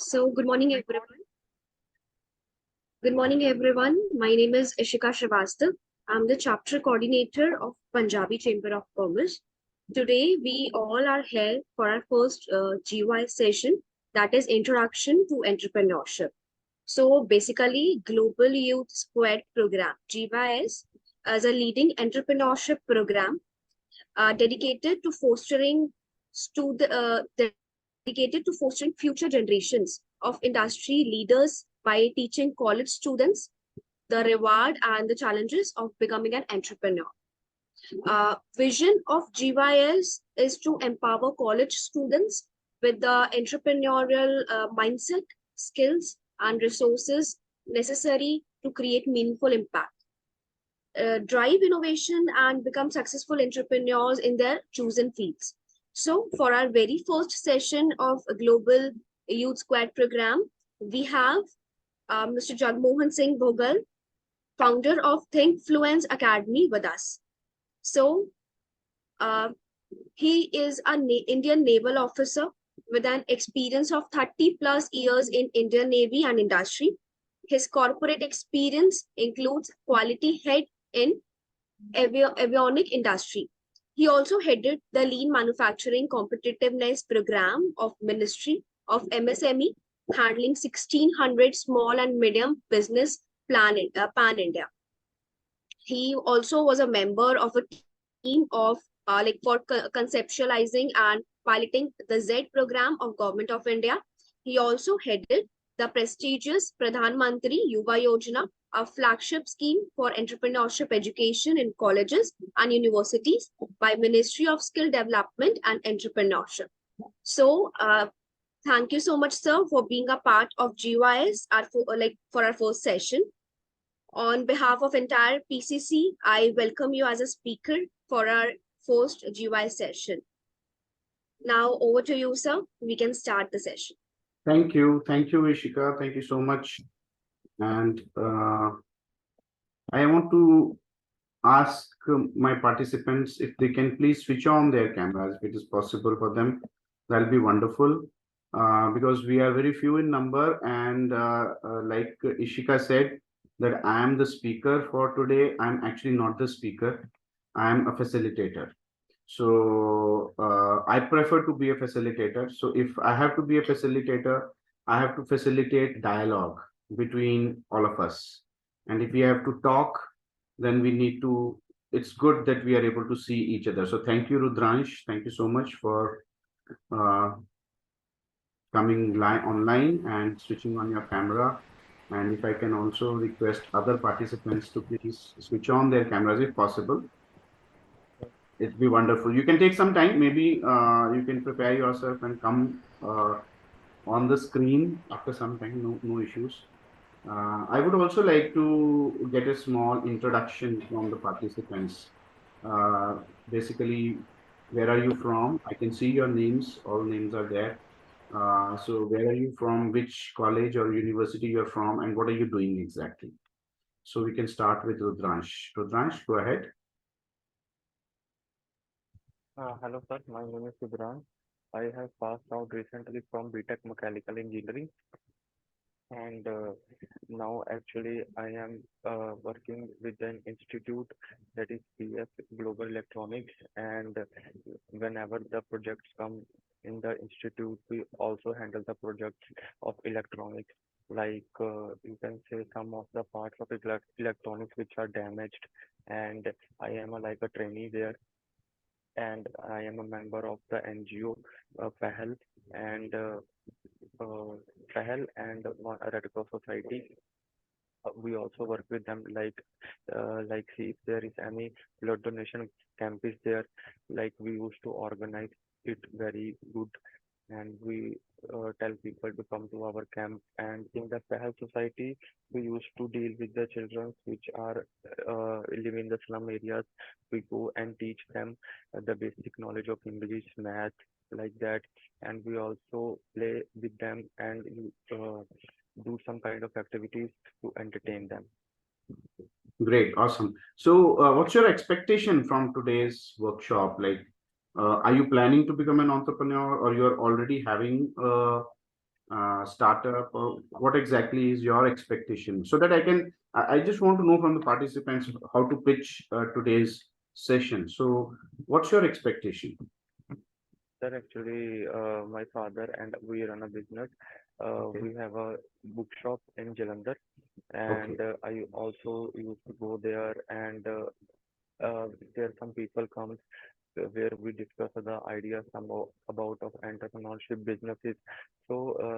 Good morning, everyone. Good morning, everyone. My name is Ishika Shrivastava. I'm the chapter coordinator of Punjabi Chamber of Commerce. Today, we all are here for our first GYS session, that is Introduction to Entrepreneurship. So, basically, Global Youth Squad Program, GYS, as a leading entrepreneurship program dedicated to fostering dedicated to fostering future generations of industry leaders by teaching college students the reward and the challenges of becoming an entrepreneur. Vision of GYS is to empower college students with the entrepreneurial mindset, skills, and resources necessary to create meaningful impact, drive innovation, and become successful entrepreneurs in their chosen fields. So, for our very first session of a Global Youth Squad program, we have Mr. Jagmohan Singh Bhogal, founder of Thinkfluence Academy, with us. So, uh, he is an Indian naval officer with an experience of 30 plus years in Indian Navy and industry. His corporate experience includes quality head in avionic industry. He also headed the Lean Manufacturing Competitiveness Program of Ministry of MSME, handling 1,600 small and medium business pan India. He also was a member of a team of for conceptualizing and piloting the Z program of Government of India. He also headed the prestigious Pradhan Mantri Yuva Yojana, a flagship scheme for entrepreneurship education in colleges and universities by Ministry of Skill Development and Entrepreneurship. So, thank you so much, sir, for being a part of GYS for our first session. On behalf of entire PCC, I welcome you as a speaker for our first GYS session. Now, over to you, sir. We can start the session. Thank you, Ishika. Thank you so much. And I want to ask my participants if they can please switch on their cameras, if it is possible for them. That'll be wonderful, because we are very few in number, and like Ishika said, that I am the speaker for today. I'm actually not the speaker. I'm a facilitator. So I prefer to be a facilitator. So if I have to be a facilitator, I have to facilitate dialogue between all of us. And if we have to talk, then we need to, it's good that we are able to see each other. So thank you, Rudransh. Thank you so much for coming online and switching on your camera. And if I can also request other participants to please switch on their cameras if possible. It'd be wonderful. You can take some time. Maybe you can prepare yourself and come on the screen after some time. No issues. I would also like to get a small introduction from the participants. Basically, where are you from? I can see your names. All names are there. So where are you from? Which college or university you're from, and what are you doing exactly? So we can start with Rudransh. Rudransh, go ahead. Hello sir, my name is Subran. I have passed out recently from BTech Mechanical Engineering, and now actually I am working with an institute that is PS Global Electronics, and whenever the projects come in the institute, we also handle the projects of electronics. Like you can say some of the parts of electronics which are damaged, and I am like a trainee there, and I am a member of the NGO PAHEL and PAHEL and Red Cross Society. We also work with them, like see if there is any blood donation camp is there, like we used to organize it very good, and we tell people to come to our camp. And in the PAHEL society, we used to deal with the children which are live in the slum areas. We go and teach them the basic knowledge of English, math, like that, and we also play with them and do some kind of activities to entertain them. Great, awesome. So, what's your expectation from today's workshop? Like, are you planning to become an entrepreneur, or you're already having startup, or what exactly is your expectation? So that I just want to know from the participants how to pitch today's session. So what's your expectation? Sir, actually, my father and we run a business. Okay, We have a bookshop in Jalandhar, okay. and I also used to go there, and there some people come where we discuss the ideas about of entrepreneurship businesses. So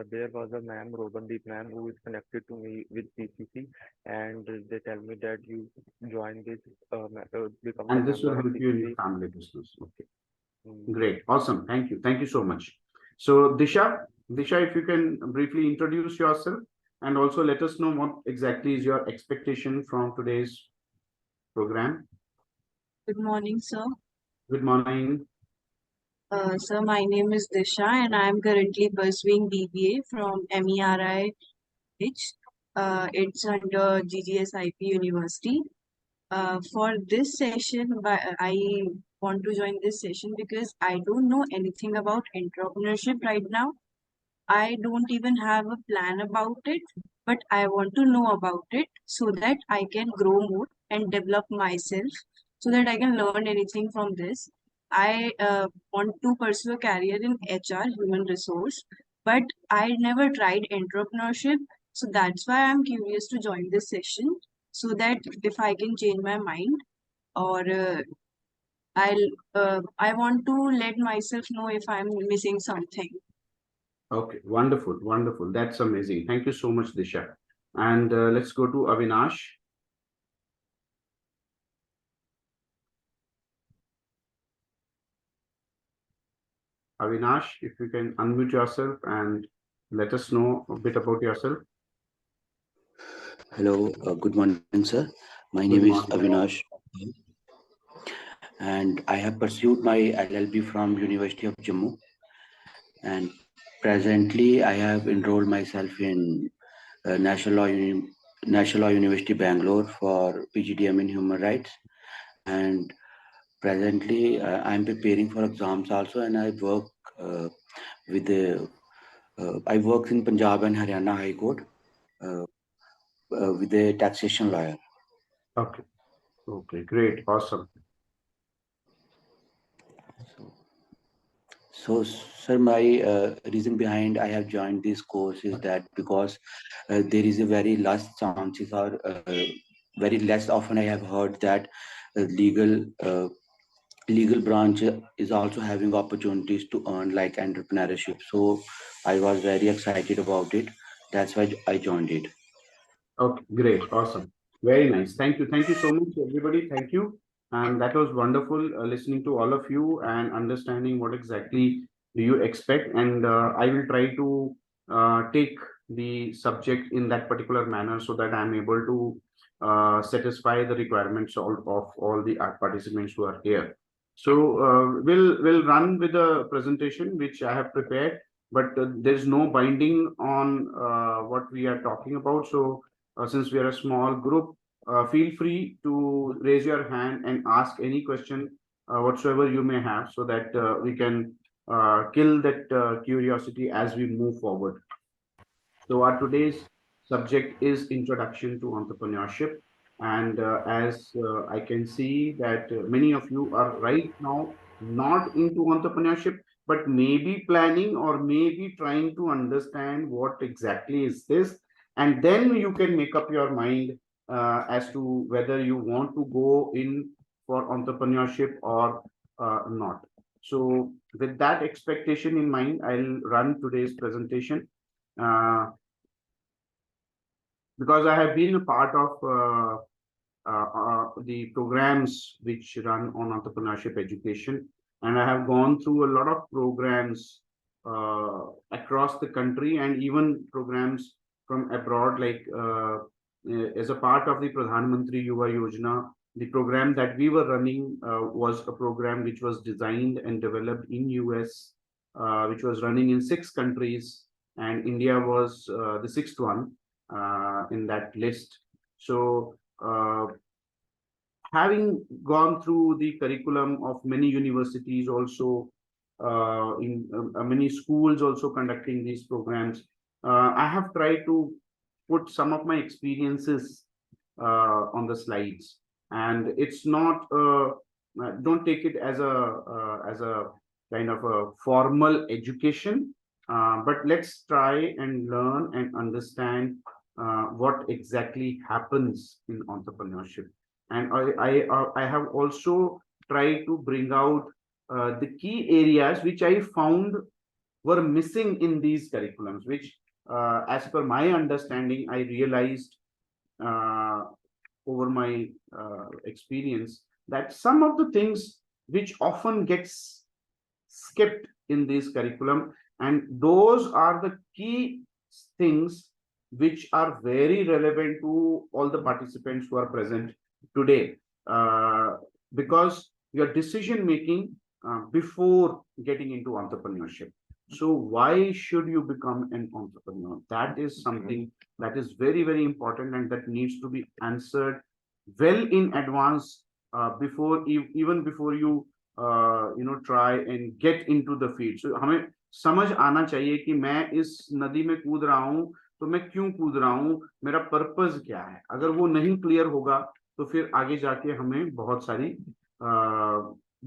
there was a ma'am, Robandeep ma'am, who is connected to me with PCC, and they tell me that you join this, become the And this will member of help you in your PCC. family business. Okay, Mm, great, awesome. Thank you so much. So Disha, if you can briefly introduce yourself and also let us know what exactly is your expectation from today's program. Good morning, sir. Good morning. Sir, my name is Disha, and I am currently pursuing BBA from MERIH. It's under GGS IP University. For this session, I want to join this session because I don't know anything about entrepreneurship right now. I don't even have a plan about it, but I want to know about it so that I can grow more and develop myself so that I can learn anything from this. I want to pursue a career in HR, human resource, but I never tried entrepreneurship. So that's why I'm curious to join this session so that if I can change my mind or I want to let myself know if I'm missing something. Okay, wonderful, wonderful. That's amazing. Thank you so much, Disha. And let's go to Avinash. Avinash, if you can unmute yourself and let us know a bit about yourself. Hello, good morning, sir. My name Good is morning. Avinash, and I have pursued my LLB from University of Jammu. And presently, I have enrolled myself in National Law University Bangalore for PGDM in Human Rights. And presently, I'm preparing for exams also, and I work with the I work in Punjab and Haryana High Court uh, with a taxation lawyer. Okay, okay, great, awesome. So, sir, my reason behind I have joined this course is that because there is a very less chances or very less often I have heard that legal branch is also having opportunities to earn like entrepreneurship. So, I was very excited about it. That's why I joined it. Okay, great, awesome. Very nice. Thank you so much, everybody. Thank you. And that was wonderful listening to all of you and understanding what exactly do you expect. And I will try to take the subject in that particular manner so that I'm able to satisfy the requirements of all the participants who are here. So we'll run with the presentation which I have prepared, but there's no binding on what we are talking about. So since we are a small group, feel free to raise your hand and ask any question whatsoever you may have so that we can kill that curiosity as we move forward. So our today's subject is introduction to entrepreneurship. And as I can see that many of you are right now not into entrepreneurship, but maybe planning or maybe trying to understand what exactly is this. And then you can make up your mind as to whether you want to go in for entrepreneurship or not. So with that expectation in mind, I'll run today's presentation. Uh, because I have been a part of the programs which run on entrepreneurship education, and I have gone through a lot of programs across the country and even programs from abroad, like as a part of the Pradhan Mantri Yuva Yojana. The program that we were running was a program which was designed and developed in US, which was running in 6 countries, and India was the sixth one in that list. So, having gone through the curriculum of many universities, also in many schools, also conducting these programs, I have tried to put some of my experiences on the slides, and it's not don't take it as a kind of a formal education, but let's try and learn and understand what exactly happens in entrepreneurship. And I have also tried to bring out the key areas which I found were missing in these curriculums, which, as per my understanding, I realized uh, over my experience that some of the things which often gets skipped in this curriculum, and those are the key things which are very relevant to all the participants who are present today, because your decision making before getting into entrepreneurship. So why should you become an entrepreneur? That is something that is very, very important, and that needs to be answered well in advance, before even before you try and get into the field. So हमें समझ आना चाहिए कि मैं इस नदी में कूद रहा हूँ तो मैं क्यों कूद रहा हूँ, मेरा पर्पस क्या है। अगर वो नहीं क्लियर होगा तो फिर आगे जाके हमें बहुत सारी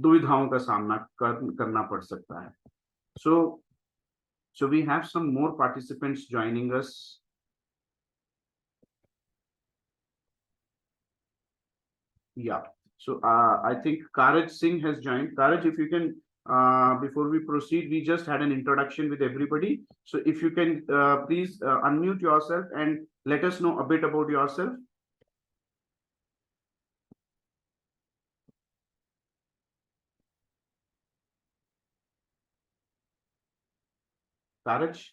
दुविधाओं का सामना करना पड़ सकता है। So we have some more participants joining us. Yeah. So I think Karaj Singh has joined. Karaj, if you can, before we proceed, we just had an introduction with everybody. So if you can please unmute yourself and let us know a bit about yourself. Karaj?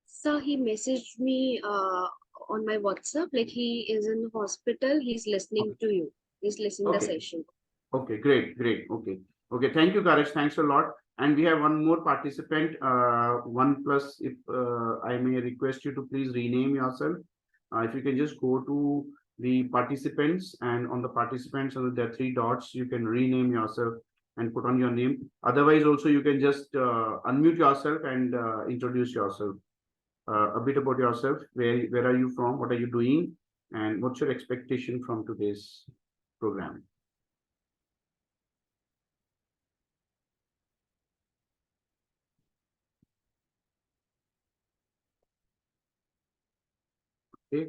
So he messaged me on my WhatsApp, like he is in hospital, he's listening to you. He's listening the Okay. session. Okay, great, great. Okay. Okay, thank you, Karaj. Thanks a lot. And we have one more participant, one plus, if I may request you to please rename yourself. If you can just go to the participants, and on the participants, there are three dots, you can rename yourself and put on your name. Otherwise, also you can just unmute yourself and introduce yourself. A bit about yourself. Where are you from? What are you doing? And what's your expectation from today's program? Okay.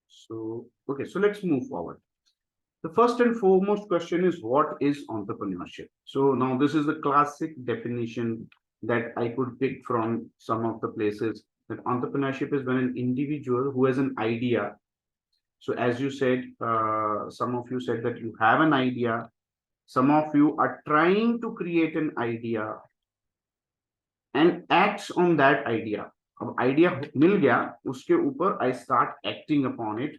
So, okay, so let's move forward. The first and foremost question is, what is entrepreneurship? So now this is the classic definition that I could pick from some of the places, that entrepreneurship is when an individual who has an idea. So as you said, some of you said that you have an idea. Some of you are trying to create an idea and acts on that idea. अब idea मिल गया, उसके ऊपर I start acting upon it.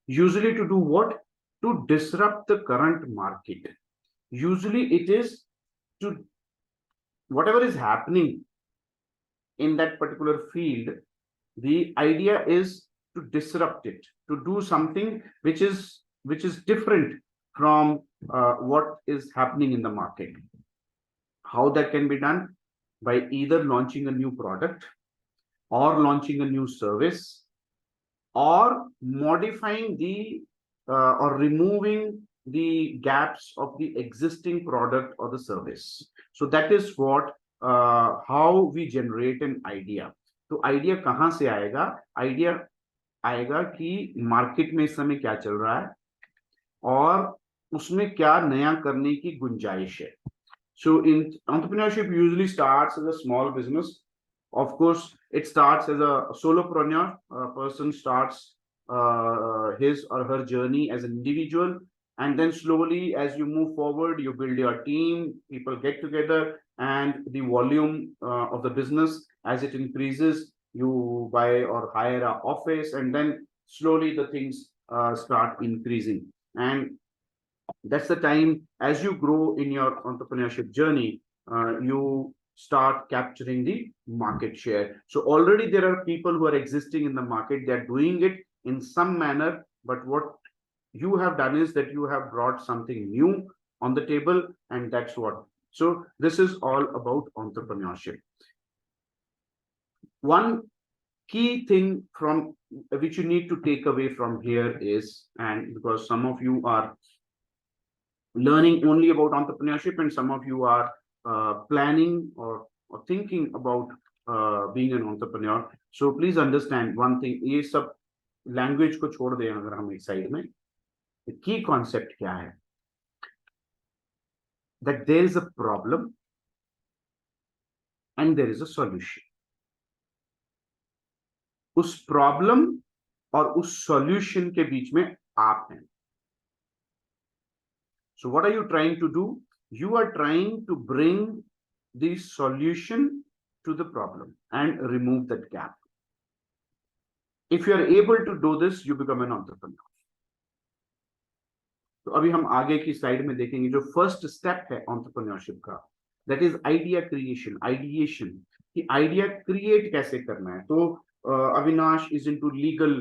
Usually to do what? To disrupt the current market. Usually it is to whatever is happening in that particular field, the idea is to disrupt it, to do something which is different from what is happening in the market. How that can be done? By either launching a new product, or launching a new service, or modifying the or removing the gaps of the existing product or the service. So that is what how we generate an idea. तो idea कहाँ से आएगा? Idea आएगा कि market में इस समय क्या चल रहा है और उसमें क्या नया करने की गुंजाइश है. So in entrepreneurship usually starts as a small business. Of course, it starts as a solopreneur. A person starts his or her journey as an individual, and then slowly, as you move forward, you build your team. People get together, and the volume of the business, as it increases, you buy or hire an office, and then slowly the things start increasing. And that's the time, as you grow in your entrepreneurship journey, you start capturing the market share. So already there are people who are existing in the market. They're doing it in some manner. but what you have done is that you have brought something new on the table, and that's what. So this is all about entrepreneurship. One key thing from which you need to take away from here is, and because some of you are learning only about entrepreneurship and some of you are planning or thinking about being an entrepreneur, so please understand one thing. ये सब language को छोड़ दें अगर हम एक side में, the key concept क्या है, that there is a problem and there is a solution. उस प्रॉब्लम और उस सॉल्यूशन के बीच में आप हैं. So what are you trying to do? You are trying to bring the solution to the problem and remove that gap. If you are able to do this, you become an entrepreneur. तो अभी हम आगे की slide में देखेंगे जो first step है entrepreneurship का, that is idea creation, ideation, कि आइडिया क्रिएट कैसे करना है. तो Avinash is into legal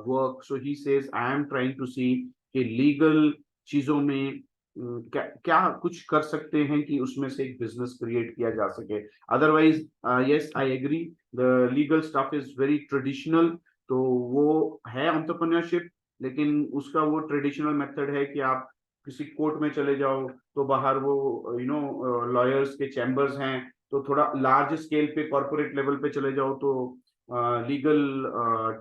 work, so he says I am trying to see कि लीगल चीजों में क्या कुछ कर सकते हैं कि उसमें से एक बिजनेस क्रिएट किया जा सके. Otherwise yes I agree, the legal stuff is very traditional. तो वो है एंटरप्रेन्योरशिप, लेकिन उसका वो ट्रेडिशनल मेथड है कि आप किसी कोर्ट में चले जाओ तो बाहर वो लॉयर्स के चैम्बर्स हैं. तो थोड़ा लार्ज स्केल पे कॉर्पोरेट लेवल पे चले जाओ तो लीगल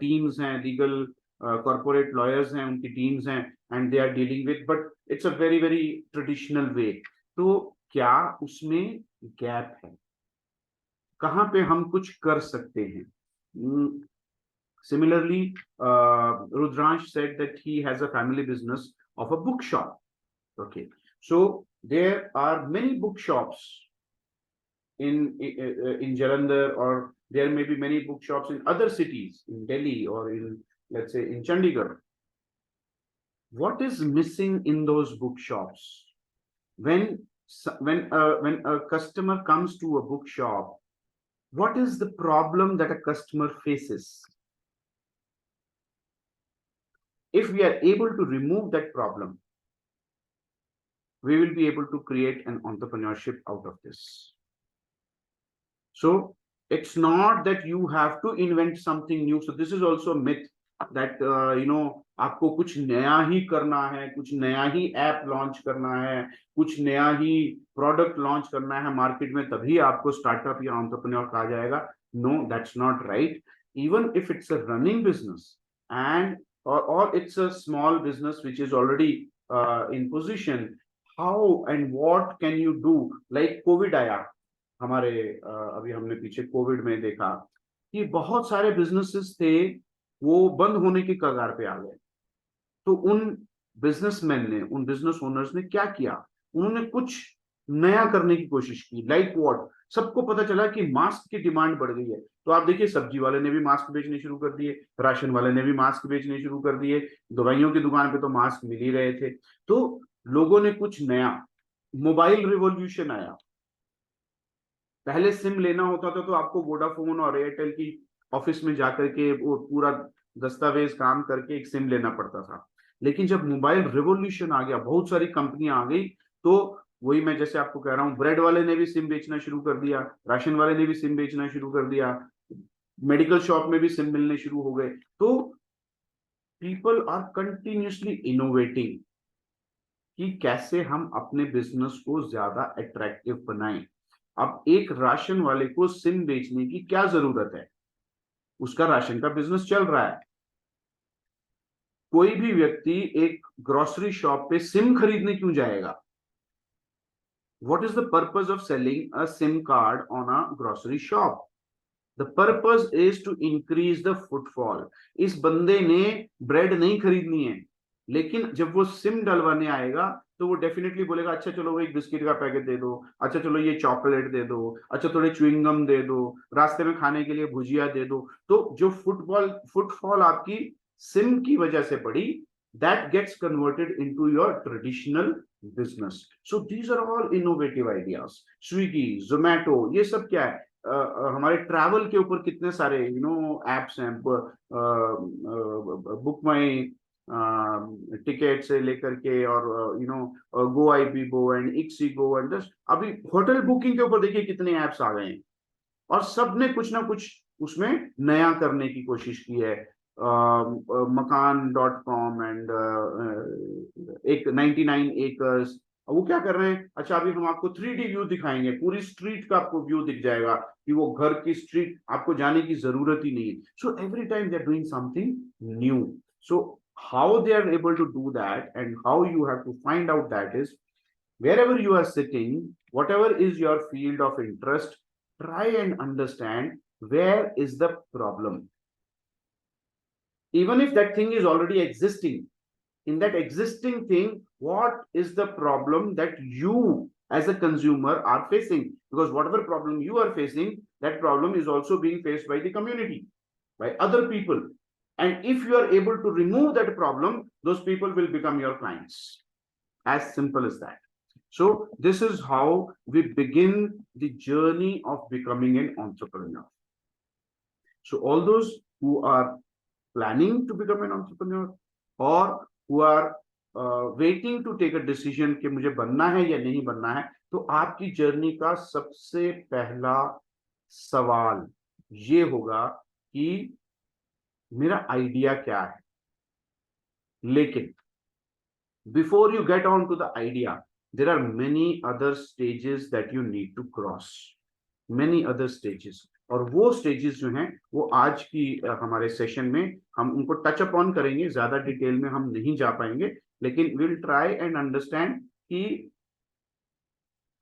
टीम्स हैं, लीगल कॉर्पोरेट लॉयर्स हैं, उनकी टीम्स हैं, and they are dealing with, but it's a very very traditional way. तो क्या उसमें गैप है, कहाँ पे हम कुछ कर सकते हैं? Similarly, Rudransh said that he has a family business of a bookshop. Okay, so there are many bookshops in Jalandhar, or there may be many bookshops in other cities, in Delhi or in, let's say, in Chandigarh. What is missing in those bookshops? When a customer comes to a bookshop, what is the problem that a customer faces? If we are able to remove that problem, we will be able to create an entrepreneurship out of this. So it's not that you have to invent something new. So this is also a myth that आपको कुछ नया ही करना है, कुछ नया ही app launch करना है, कुछ नया ही प्रोडक्ट लॉन्च करना है मार्केट में, तभी आपको स्टार्टअप या एंटरप्रेन्योर कहा जाएगा. No, that's not right. Even if it's a running business and or it's a small business which is already in position, how and what can you do? Like COVID आया हमारे, अभी हमने पीछे Covid में देखा कि बहुत सारे बिजनेसेस थे वो बंद होने की कगार पे आ गए. तो उन बिजनेसमैन ने, उन बिजनेस ओनर्स ने क्या किया? उन्होंने कुछ नया करने की कोशिश की. Like what? सबको पता चला कि मास्क की डिमांड बढ़ गई है, तो आप देखिए सब्जी वाले ने भी मास्क बेचने शुरू कर दिए, राशन वाले ने भी मास्क बेचने शुरू कर दिए, दवाइयों की दुकान पे तो मास्क मिल ही रहे थे. तो लोगों ने कुछ नया, मोबाइल रिवॉल्यूशन आया. पहले सिम लेना होता था तो आपको वोडाफोन और एयरटेल की ऑफिस में जाकर के वो पूरा दस्तावेज काम करके एक सिम लेना पड़ता था. लेकिन जब मोबाइल रिवॉल्यूशन आ गया, बहुत सारी कंपनियां आ गई, तो वही मैं जैसे आपको कह रहा हूँ, ब्रेड वाले ने भी सिम बेचना शुरू कर दिया, राशन वाले ने भी सिम बेचना शुरू कर दिया, मेडिकल शॉप में भी सिम मिलने शुरू हो गए. तो पीपल आर कंटिन्यूसली इनोवेटिंग कि कैसे हम अपने बिजनेस को ज्यादा अट्रैक्टिव बनाएं. अब एक राशन वाले को सिम बेचने की क्या जरूरत है? उसका राशन का बिजनेस चल रहा है. कोई भी व्यक्ति एक ग्रोसरी शॉप पे सिम खरीदने क्यों जाएगा? What is the purpose of selling a SIM card on a grocery shop? The purpose is to increase the footfall. इस बंदे ने ब्रेड नहीं खरीदनी है, लेकिन जब वो सिम डलवाने आएगा तो वो डेफिनेटली बोलेगा अच्छा चलो वो एक बिस्किट का पैकेट दे दो, अच्छा चलो ये चॉकलेट दे दो, अच्छा थोड़े च्युइंगम दे दो, रास्ते में खाने के लिए भुजिया दे दो. तो जो फुटफॉल आपकी सिम की वजह से पड़ी, that gets converted into your traditional business. So these are all innovative ideas. Swiggy, Zomato, ये सब क्या है? हमारे ट्रैवल के ऊपर कितने सारे एप्स हैं, बुक माई टिकट से लेकर के और गो IPGO एंड इक्सिगो एंड अभी होटल बुकिंग के ऊपर देखिए कितने ऐप्स आ गए हैं और सब ने कुछ ना कुछ उसमें नया करने की कोशिश की है। मकान.com एंड एक 99 एकर्स, वो क्या कर रहे हैं, अच्छा अभी हम आपको 3D व्यू दिखाएंगे, पूरी स्ट्रीट का आपको व्यू दिख जाएगा कि वो घर की स्ट्रीट आपको जाने की जरूरत ही नहीं है। So every time they are doing something new. So how they are able to do that and how you have to find out that is wherever you are sitting, whatever is your field of interest, try and understand where is the problem. Even if that thing is already existing, in that existing thing, what is the problem that you as a consumer are facing? Because whatever problem you are facing, that problem is also being faced by the community, by other people. And if you are able to remove that problem, those people will become your clients. As simple as that. So this is how we begin the journey of becoming an entrepreneur. So all those who are planning to become an entrepreneur or who are waiting to take a decision कि मुझे बनना है या नहीं बनना है, तो आपकी जर्नी का सबसे पहला सवाल ये होगा कि मेरा आइडिया क्या है। लेकिन before you get on to the idea, there are many other stages that you need to cross, many other stages. और वो स्टेजेस जो हैं वो आज की हमारे सेशन में हम उनको टच अप ऑन करेंगे, ज्यादा डिटेल में हम नहीं जा पाएंगे, लेकिन विल ट्राई एंड अंडरस्टैंड कि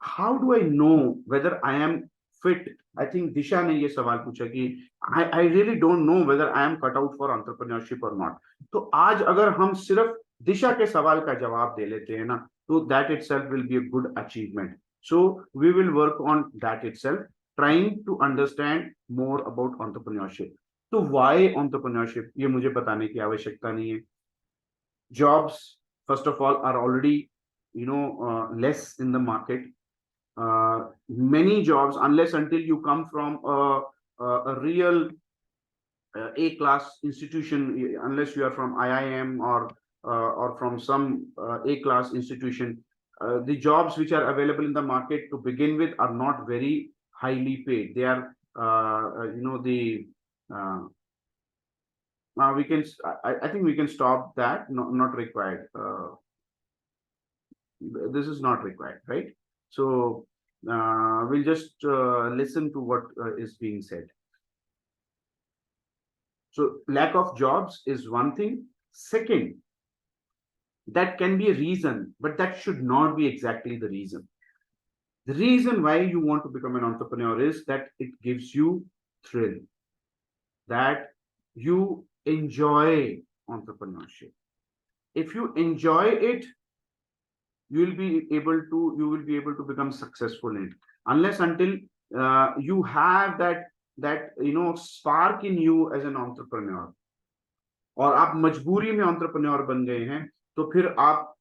how do I know whether I am fit. I think Disha ने ये सवाल पूछा कि I really don't know whether I am cut out for entrepreneurship और नॉट। तो आज अगर हम सिर्फ दिशा के सवाल का जवाब दे लेते हैं ना, तो that itself will be a good achievement. So we will work on that itself, trying to understand more about entrepreneurship. तो why entrepreneurship ये मुझे बताने की आवश्यकता नहीं है। Jobs first of all are already less in the market. Many jobs, unless until you come from a real A-class institution, unless you are from IIM or from some A-class institution, the jobs which are available in the market to begin with are not very highly paid. They are we can I think we can stop that. Not required. This is not required, right? So we'll just listen to what is being said. So lack of jobs is one thing. Second, that can be a reason, but that should not be exactly the reason. The reason why you want to become an entrepreneur is that it gives you thrill, that you enjoy entrepreneurship. If you enjoy it, you will be able to become successful in it. Unless until you have that spark in you as an entrepreneur, और आप मजबूरी में entrepreneur बन गए हैं, तो फिर आप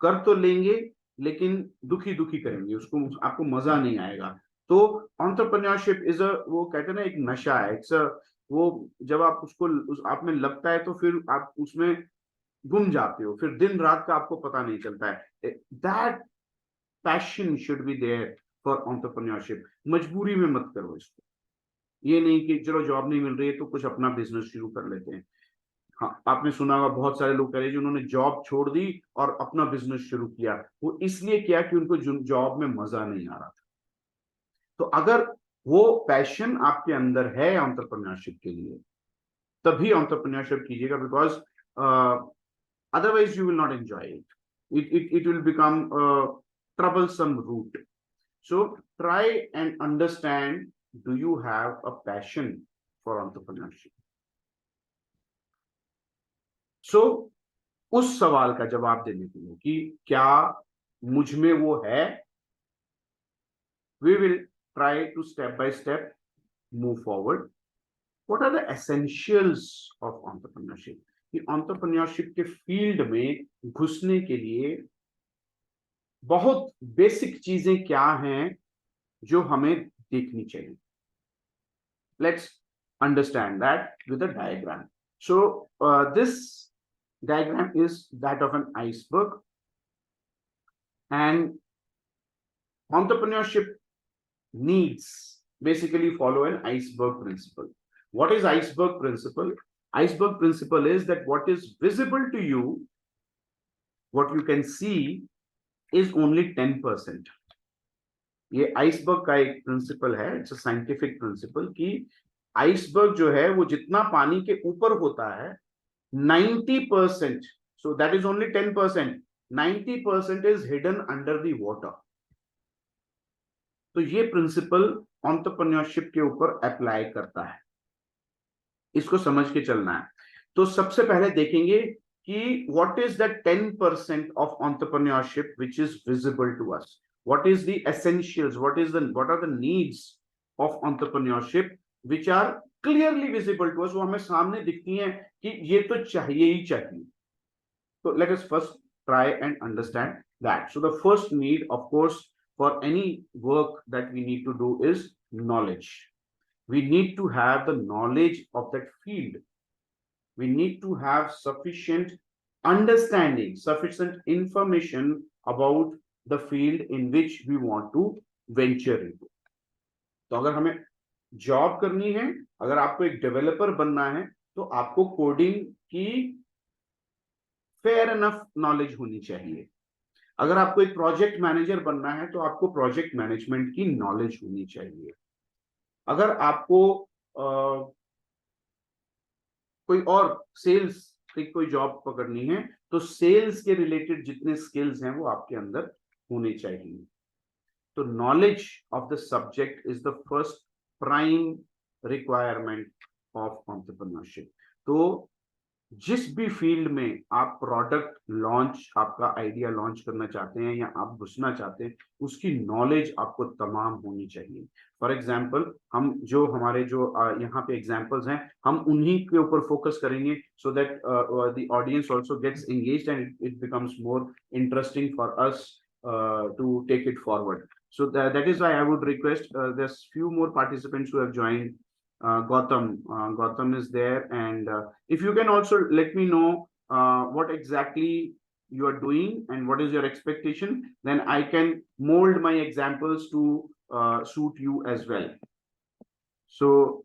कर तो लेंगे लेकिन दुखी दुखी करेंगे, उसको आपको मजा नहीं आएगा। तो एंटरप्रेन्योरशिप इज अ, वो कहते हैं ना, एक नशा है। इट्स वो जब आप उसको आप में लगता है तो फिर आप उसमें गुम जाते हो, फिर दिन रात का आपको पता नहीं चलता है। That passion should be there for entrepreneurship. मजबूरी में मत करो इसको। ये नहीं कि चलो जॉब नहीं मिल रही है तो कुछ अपना बिजनेस शुरू कर लेते हैं। हाँ, आपने सुना होगा बहुत सारे लोग कह रहे हैं जिन्होंने जॉब छोड़ दी और अपना बिजनेस शुरू किया। वो इसलिए किया कि उनको जॉब में मजा नहीं आ रहा था। तो अगर वो पैशन आपके अंदर है एंटरप्रेन्योरशिप के लिए, तभी एंटरप्रेन्योरशिप कीजिएगा, because otherwise you will not enjoy it. It will become a troublesome route. So try and understand, do you have a passion for entrepreneurship? So उस सवाल का जवाब देने के लिए कि क्या मुझ में वो है, we will try to step by step move forward. What are the essentials of entrepreneurship? कि एंटरप्रेन्योरशिप के फील्ड में घुसने के लिए बहुत बेसिक चीजें क्या हैं जो हमें देखनी चाहिए। Let's understand that with a diagram. So this diagram is that of an iceberg, and entrepreneurship needs basically follow an iceberg principle. What is iceberg principle? Iceberg principle is that what is visible to you, what you can see, is only 10%. ये iceberg का एक principal है, it's a scientific principle कि iceberg जो है वो जितना पानी के ऊपर होता है 90%, so that is only 10%, 90% is hidden under the water. तो ये प्रिंसिपल एंटरप्रेन्योरशिप के ऊपर अप्लाई करता है, इसको समझ के चलना है। तो सबसे पहले देखेंगे कि what is the 10% of entrepreneurship which is visible to us, what is the essentials, what are the needs of entrepreneurship which are clearly visible to us, वो हमें सामने दिखती हैं कि ये तो चाहिए ही चाहिए। So let us first try and understand that. So the first need, of course, for any work that we need to do is knowledge. We need to have the knowledge of that field. We need to have sufficient understanding, sufficient information about the field in which we want to venture into. तो अगर हमें job करनी है, अगर आपको एक developer बनना है, तो आपको कोडिंग की फेयर इनफ नॉलेज होनी चाहिए। अगर आपको एक प्रोजेक्ट मैनेजर बनना है, तो आपको प्रोजेक्ट मैनेजमेंट की नॉलेज होनी चाहिए। अगर आपको कोई और सेल्स की कोई जॉब पकड़नी है, तो सेल्स के रिलेटेड जितने स्किल्स हैं वो आपके अंदर होने चाहिए। तो knowledge of the subject is the first prime requirement of entrepreneurship. तो जिस भी फील्ड में आप प्रोडक्ट लॉन्च, आपका आइडिया लॉन्च करना चाहते हैं या आप घुसना चाहते हैं, उसकी नॉलेज आपको तमाम होनी चाहिए। फॉर एग्जाम्पल, हम जो हमारे जो यहाँ पे एग्जाम्पल्स हैं, हम उन्हीं के ऊपर फोकस करेंगे, so that the audience also gets engaged and it becomes more interesting for us to take it forward. So that is why I would request, there's few more participants who have joined. Gautam is there, and if you can also let me know what exactly you are doing and what is your expectation, then I can mold my examples to suit you as well. So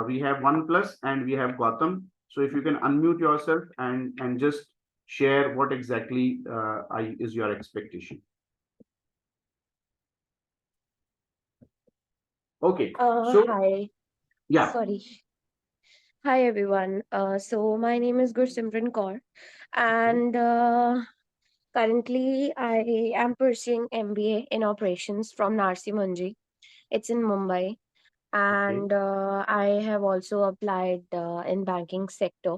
we have OnePlus and we have Gautam. So if you can unmute yourself and just share what exactly is your expectation. Okay. So Hi. yeah. Sorry. Hi everyone. So my name is Gursimran Kaur, and currently I am pursuing MBA in operations from Narsi Munji. It's in Mumbai, and I have also applied in banking sector,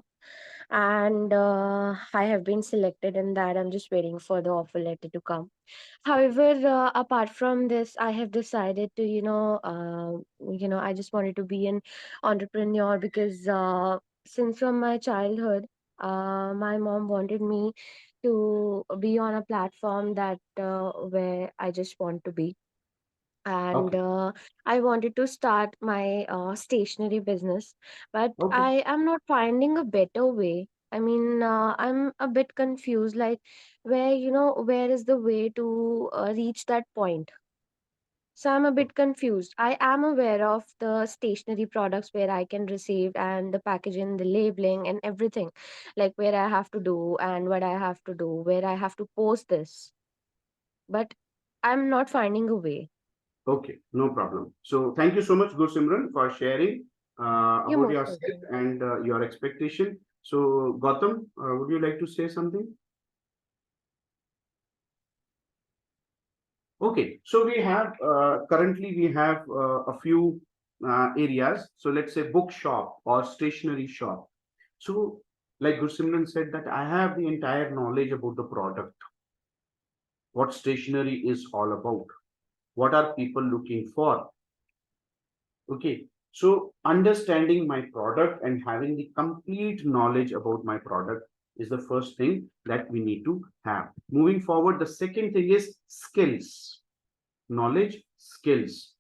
and I have been selected in that. I'm just waiting for the offer letter to come. However, apart from this, I have decided to, I just wanted to be an entrepreneur because since from my childhood, my mom wanted me to be on a platform that where I just want to be. And I wanted to start my stationery business, but Okay. I am not finding a better way. I mean, I'm a bit confused, like where is the way to reach that point? So I'm a bit confused. I am aware of the stationery products where I can receive and the packaging, the labeling, and everything, like where I have to do and what I have to do, where I have to post this. But I'm not finding a way. Okay, no problem. So thank you so much, Gursimran, for sharing You're about most yourself welcome. and your expectation. So Gautam, would you like to say something? Okay, so we have currently we have a few areas. So let's say bookshop or stationery shop. So like Gursimran said that I have the entire knowledge about the product, what stationery is all about, what are people looking for. Okay, so understanding my product and having the complete knowledge about my product is the first thing that we need to have. Moving forward, the second thing is skills. Knowledge, skills.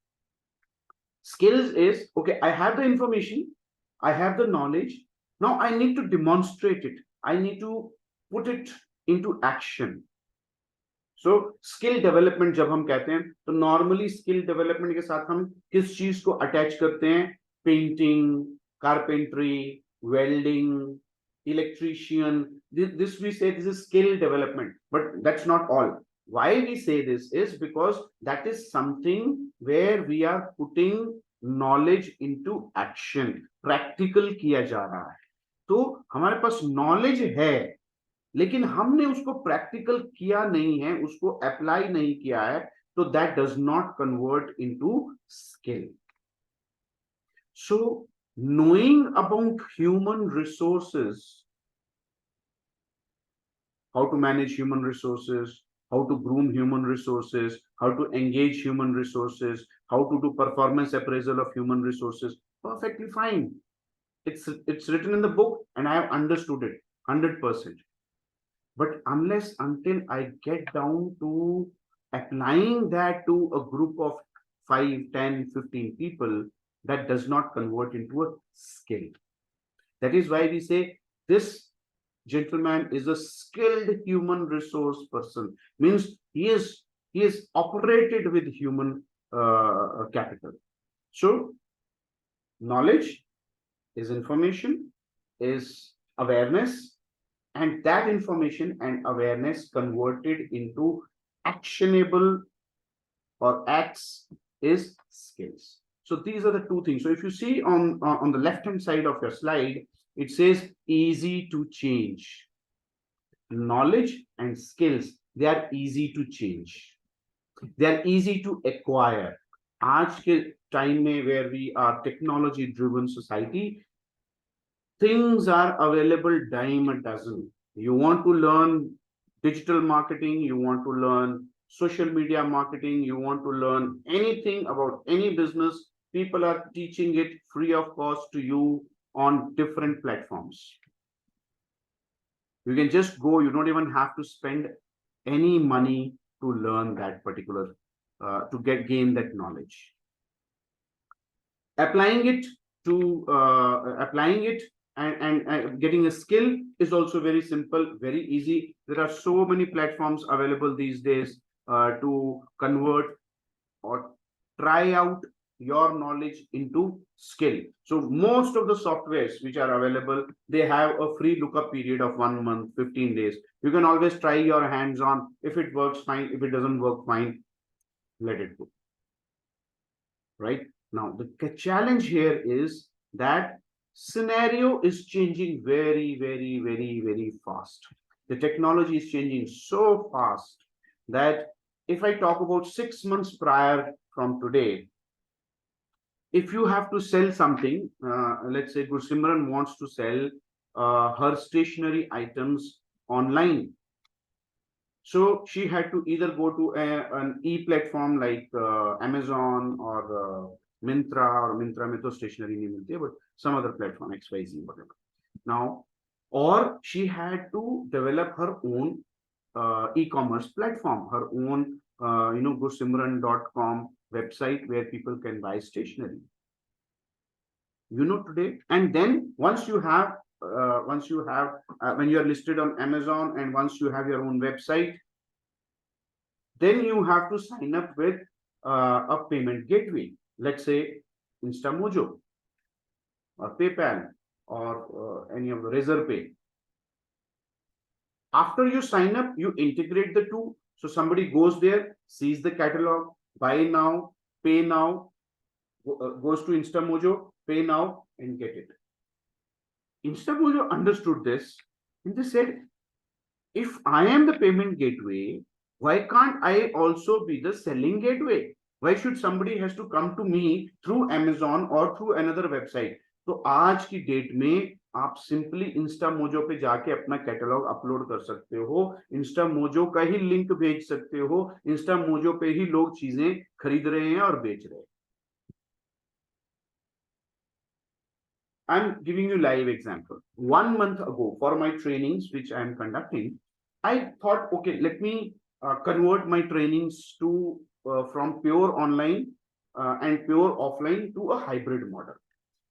Skills is, okay, I have the information, I have the knowledge, Now I need to demonstrate it. I need to put it into action. So skill development जब हम कहते हैं तो normally skill development के साथ हम किस चीज को अटैच करते हैं? Painting, carpentry, welding, electrician. This we say this is skill development, but that's not all. Why we say this is because that is something where we are putting knowledge into action. Practical किया जा रहा है. तो हमारे पास knowledge है, लेकिन हमने उसको प्रैक्टिकल किया नहीं है, उसको अप्लाई नहीं किया है, तो that does not convert into skill. So knowing about human resources, how to manage human resources, how to groom human resources, how to engage human resources, how to do performance appraisal of human resources, perfectly fine. It's written in the book and I have understood it 100%. But unless until I get down to applying that to a group of 5, 10, 15 people, that does not convert into a skill. That is why we say this gentleman is a skilled human resource person. Means he is operated with human capital. So knowledge is information, is awareness, and that information and awareness converted into actionable or acts is skills. So these are the two things. So if you see on the left hand side of your slide, it says easy to change. Knowledge and skills, they are easy to change. They are easy to acquire. आज के time में where we are technology driven society, things are available dime a dozen. You want to learn digital marketing, you want to learn social media marketing, you want to learn anything about any business, people are teaching it free of cost to you on different platforms. You can just go, you don't even have to spend any money to learn that particular, to gain that knowledge. Applying it and getting a skill is also very simple, very easy. There are so many platforms available these days to convert or try out your knowledge into skill. So most of the softwares which are available, they have a free lookup period of 1 month, 15 days. You can always try your hands on. If it works, fine. If it doesn't work, fine. Let it go. Right? Now, the challenge here is that scenario is changing very, very, very, very fast. The technology is changing so fast that if I talk about 6 months prior from today, if you have to sell something, let's say Gursimran wants to sell her stationery items online. So she had to either go to an e-platform like Amazon or Mintra में तो stationery नहीं मिलती है, but some other platform, XYZ, whatever. Now, or she had to develop her own e-commerce platform, her own, gursimran.com website where people can buy stationery. Today, and then once you have, when you are listed on Amazon and once you have your own website, then you have to sign up with a payment gateway. Let's say InstaMojo or PayPal or any of the Razorpay. After you sign up, you integrate the two. So somebody goes there, sees the catalog, buy now, pay now, goes to InstaMojo, pay now, and get it. InstaMojo understood this and they said, if I am the payment gateway, why can't I also be the selling gateway? Why should somebody has to come to me through Amazon or through another website? तो आज की date में आप simply Instamojo पे जाके अपना catalogue upload कर सकते हो, इंस्टामोजो का ही लिंक भेज सकते हो, इंस्टामोजो पे ही लोग चीजें खरीद रहे हैं और बेच रहे हैं. I'm giving you live example. 1 month ago, for my trainings which I am conducting, I thought, okay, let me convert my trainings to from pure online and pure offline to a hybrid model.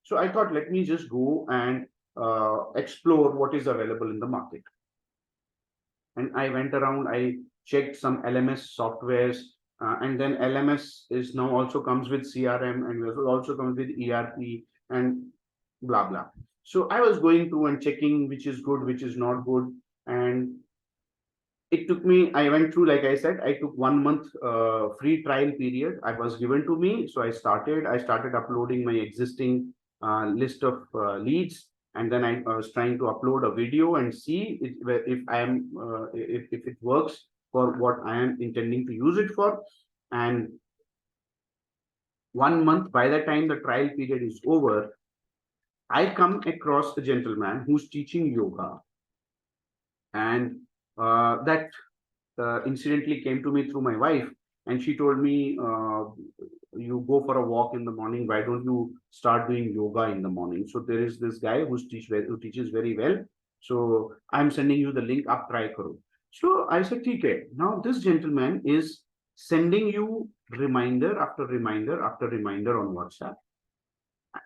So I thought, let me just go and explore what is available in the market. And I went around, I checked some LMS softwares, and then LMS is now also comes with CRM and also comes with ERP and blah blah. So I was going through and checking which is good, which is not good, and it took me, I went through, like I said, I took 1 month free trial period. I was given to me. So I started uploading my existing list of leads. And then I was trying to upload a video and see if I am, if it works for what I am intending to use it for. And 1 month, by the time the trial period is over, I come across a gentleman who's teaching yoga. And that incidentally came to me through my wife, and she told me, you go for a walk in the morning, why don't you start doing yoga in the morning? So there is this guy who teaches very well, so I'm sending you the link, up try karo. So I said, okay. Now this gentleman is sending you reminder after reminder after reminder on WhatsApp.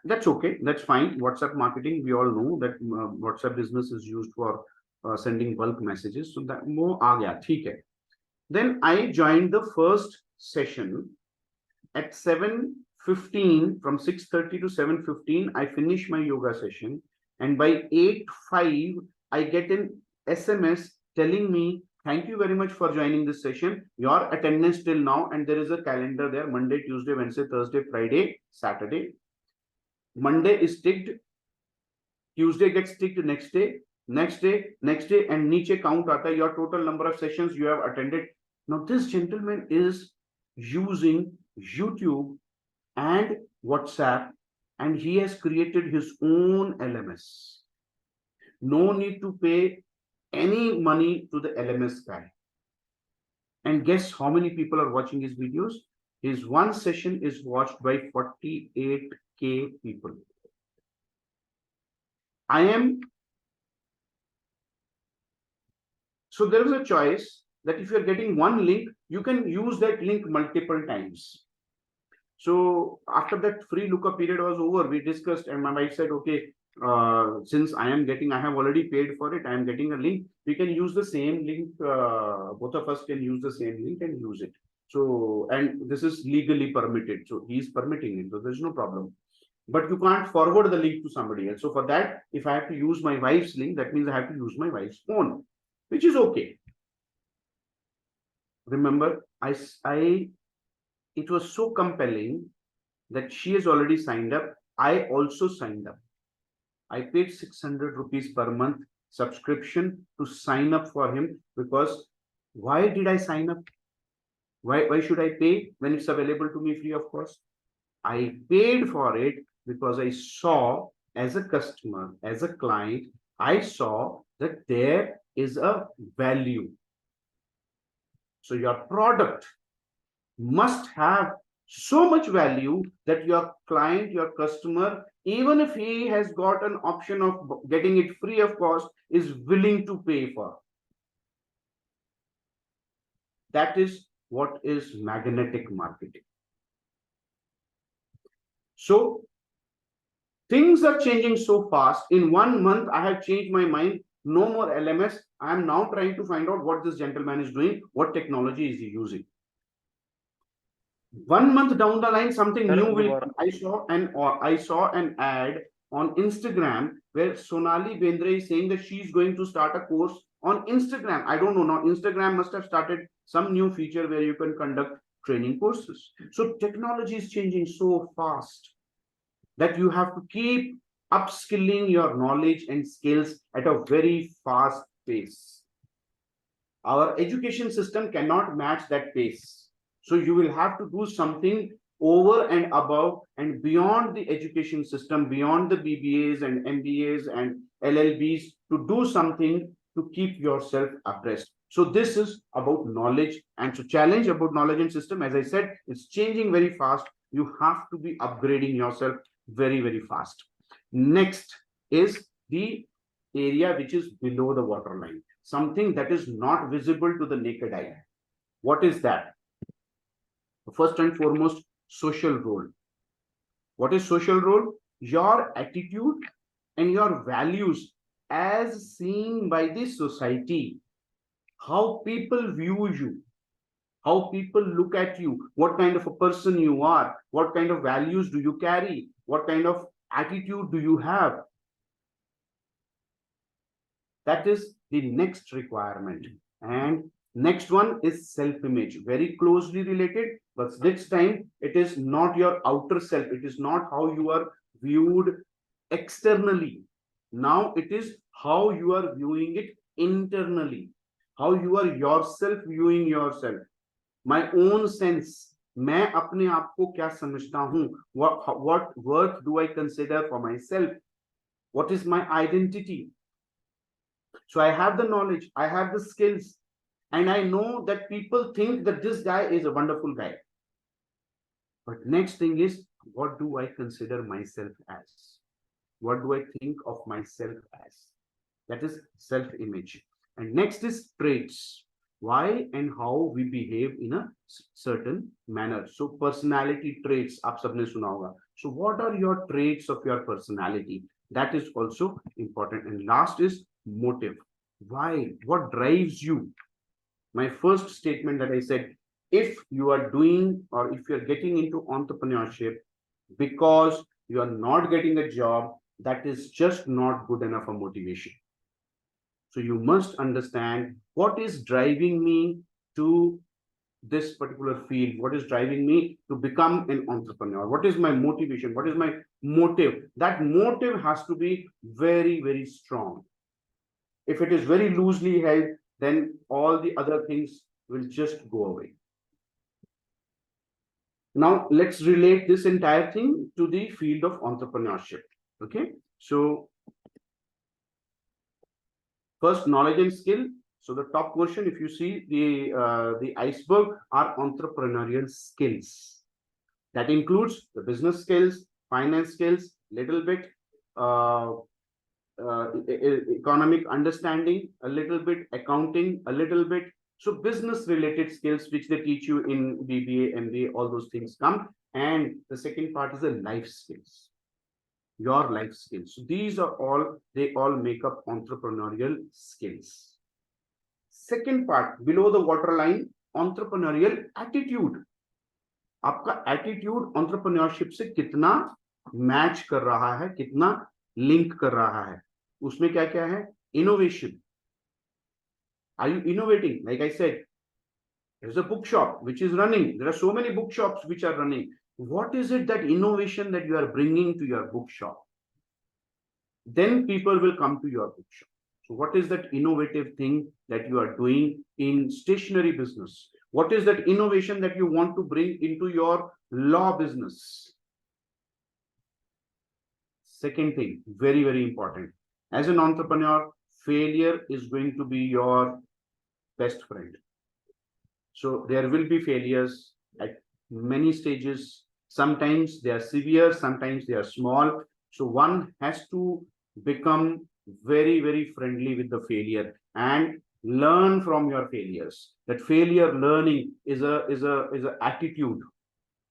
That's okay, that's fine. WhatsApp marketing, we all know that WhatsApp business is used for sending bulk messages. So that more aa gaya, theek hai. Then I joined the first session at 7:15. From 6:30 to 7:15, I finish my yoga session. And by 8:05, I get an SMS telling me, thank you very much for joining this session. Your attendance till now, and there is a calendar there, Monday, Tuesday, Wednesday, Thursday, Friday, Saturday. Monday is ticked, Tuesday gets ticked next day, next day, next day, and niche count aata your total number of sessions you have attended. Now this gentleman is using YouTube and WhatsApp, and he has created his own LMS. No need to pay any money to the LMS guy. And guess how many people are watching his videos? His one session is watched by 48K people. So there is a choice that if you're getting one link, you can use that link multiple times. So after that free lookup period was over, we discussed, and my wife said, okay, since I have already paid for it, I am getting a link, we can use the same link, both of us can use the same link and use it. So, and this is legally permitted, so he's permitting it, so there's no problem. But you can't forward the link to somebody else. So for that, if I have to use my wife's link, that means I have to use my wife's phone, which is okay. Remember, it was so compelling that she has already signed up. I also signed up. I paid 600 rupees per month subscription to sign up for him, because why did I sign up? Why should I pay when it's available to me free of cost? I paid for it because I saw, as a customer, as a client, I saw that there is a value. So your product must have so much value that your client, your customer, even if he has got an option of getting it free of cost, is willing to pay for. That is what is magnetic marketing. So things are changing so fast. In 1 month, I have changed my mind. No more LMS. I am now trying to find out what this gentleman is doing, what technology is he using. 1 month down the line, something new will come. I saw an ad on Instagram where Sonali Bendre is saying that she's going to start a course on Instagram. I don't know. Now, Instagram must have started some new feature where you can conduct training courses. So technology is changing so fast that you have to keep upskilling your knowledge and skills at a very fast pace. Our education system cannot match that pace. So you will have to do something over and above and beyond the education system, beyond the BBAs and MBAs and LLBs, to do something to keep yourself abreast. So this is about knowledge, and to challenge about knowledge and system, as I said, it's changing very fast. You have to be upgrading yourself very, very fast. Next is the area which is below the waterline, something that is not visible to the naked eye. What is that? First and foremost, social role. What is social role? Your attitude, and your values as seen by the society, how people view you, how people look at you, what kind of a person you are, what kind of values do you carry, what kind of attitude do you have. That is the next requirement. And next one is self-image, very closely related, but this time it is not your outer self, it is not how you are viewed externally. Now it is how you are viewing it internally, how you are yourself viewing yourself. My own sense, मैं अपने आप को क्या समझता हूँ, what worth do I consider for myself, what is my identity. So I have the knowledge, I have the skills, and I know that people think that this guy is a wonderful guy. But next thing is, what do I consider myself as? What do I think of myself as? That is self-image. And next is traits. Why and how we behave in a certain manner. So personality traits, aap sabne suna hoga. So what are your traits of your personality? That is also important. And last is motive. Why? What drives you? My first statement that I said, if you are doing or if you're getting into entrepreneurship because you are not getting a job, that is just not good enough a motivation. So you must understand what is driving me to this particular field, what is driving me to become an entrepreneur, what is my motivation, what is my motive. That motive has to be very, very strong. If it is very loosely held, then all the other things will just go away. Now let's relate this entire thing to the field of entrepreneurship. Okay, so first, knowledge and skill. So the top portion, if you see the iceberg, are entrepreneurial skills. That includes the business skills, finance skills, little bit, economic understanding, a little bit, accounting, a little bit. So business related skills, which they teach you in BBA, MBA, all those things come. And the second part is the life skills, your life skills. So these are all, they all make up entrepreneurial skills. Second part, below the waterline, entrepreneurial attitude. आपका attitude entrepreneurship से कितना match कर रहा है, कितना link कर रहा है, उसमें क्या क्या है? Innovation. Are you innovating? Like I said, there's a bookshop which is running. There are so many bookshops which are running. What is it, that innovation that you are bringing to your bookshop? Then people will come to your bookshop. So what is that innovative thing that you are doing in stationery business? What is that innovation that you want to bring into your law business? Second thing, very, very important. As an entrepreneur, failure is going to be your best friend. So there will be failures at many stages. Sometimes they are severe, sometimes they are small. So one has to become very, very friendly with the failure and learn from your failures. That failure learning is a attitude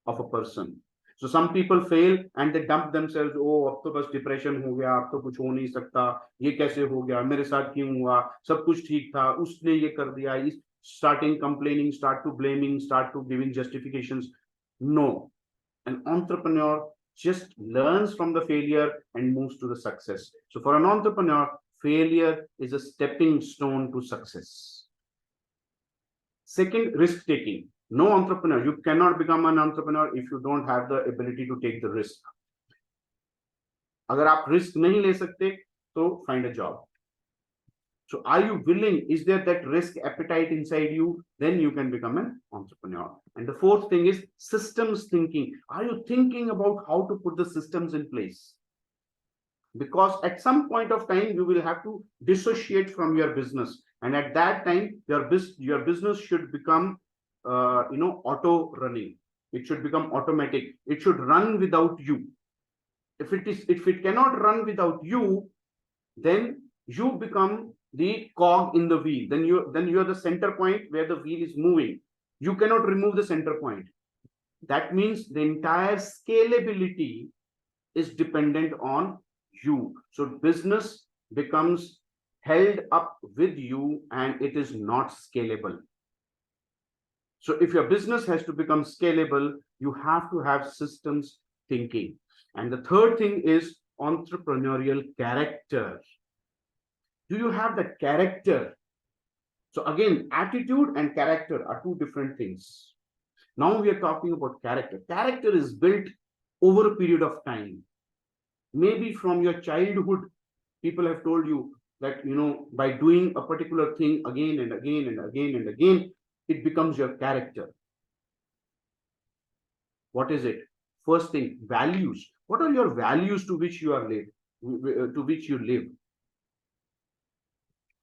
of a person. So some people fail and they dump themselves. Oh, अब तो बस depression हो गया, अब तो कुछ हो नहीं सकता, ये कैसे हो गया, मेरे साथ क्यों हुआ, सब कुछ ठीक था, उसने ये कर दिया. Starting complaining, start to blaming, start to giving justifications. No, an entrepreneur just learns from the failure and moves to the success. So for an entrepreneur, failure is a stepping stone to success. Second, risk taking. No entrepreneur, you cannot become an entrepreneur if you don't have the ability to take the risk. अगर आप risk नहीं ले सकते, तो find a job. So are you willing? Is there that risk appetite inside you? Then you can become an entrepreneur. And the fourth thing is systems thinking. Are you thinking about how to put the systems in place? Because at some point of time, you will have to dissociate from your business. And at that time, your business should become, auto running. It should become automatic. It should run without you. If it cannot run without you, then you become the cog in the wheel. Then you're the center point where the wheel is moving. You cannot remove the center point. That means the entire scalability is dependent on you. So business becomes held up with you and it is not scalable. So if your business has to become scalable, you have to have systems thinking. And the third thing is entrepreneurial character. Do you have that character? So again, attitude and character are two different things. Now we are talking about character. Character is built over a period of time. Maybe from your childhood, people have told you that, by doing a particular thing again and again and again and again, it becomes your character. What is it? First thing, values. What are your values to which you live?